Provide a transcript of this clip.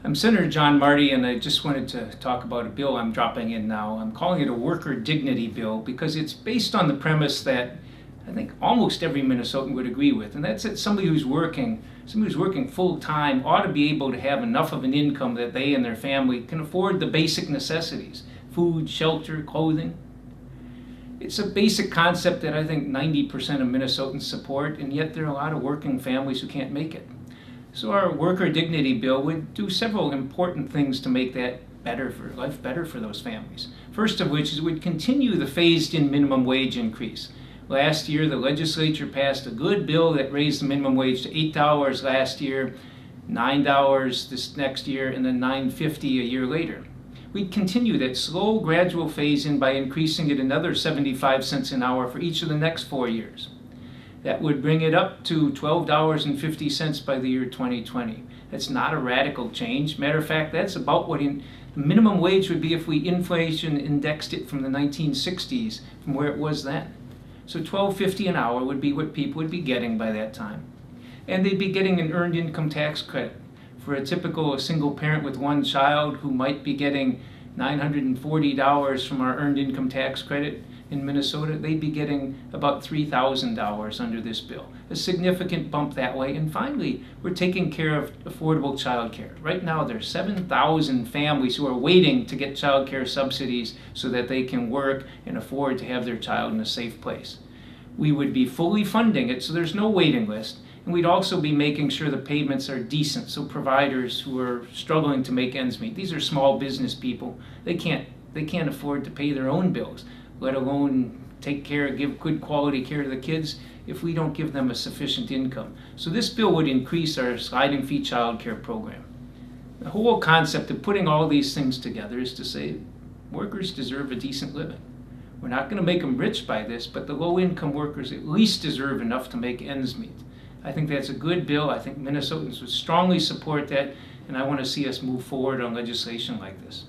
I'm Senator John Marty, and I just wanted to talk about a bill I'm dropping in now. I'm calling it a worker dignity bill because it's based on the premise that I think almost every Minnesotan would agree with, and that's that somebody who's working full time ought to be able to have enough of an income that they and their family can afford the basic necessities: food, shelter, clothing. It's a basic concept that I think 90% of Minnesotans support, and yet there are a lot of working families who can't make it. So our worker dignity bill would do several important things to make that life better for those families. First of which is it would continue the phased-in minimum wage increase. Last year, the legislature passed a good bill that raised the minimum wage to $8 last year, $9 this next year, and then $9.50 a year later. We'd continue that slow, gradual phase-in by increasing it another 75 cents an hour for each of the next 4 years. That would bring it up to $12.50 by the year 2020. That's not a radical change. Matter of fact, that's about what the minimum wage would be if we inflation indexed it from the 1960s, from where it was then. So $12.50 an hour would be what people would be getting by that time. And they'd be getting an earned income tax credit. For a typical single parent with one child who might be getting $940 from our earned income tax credit in Minnesota, they'd be getting about $3,000 under this bill. A significant bump that way. And finally, we're taking care of affordable child care. Right now, there are 7,000 families who are waiting to get child care subsidies so that they can work and afford to have their child in a safe place. We would be fully funding it, so there's no waiting list. And we'd also be making sure the payments are decent, so providers who are struggling to make ends meet, these are small business people, they can't afford to pay their own bills, let alone give good quality care to the kids if we don't give them a sufficient income. So this bill would increase our sliding fee child care program. The whole concept of putting all these things together is to say workers deserve a decent living. We're not going to make them rich by this, but the low-income workers at least deserve enough to make ends meet. I think that's a good bill. I think Minnesotans would strongly support that, and I want to see us move forward on legislation like this.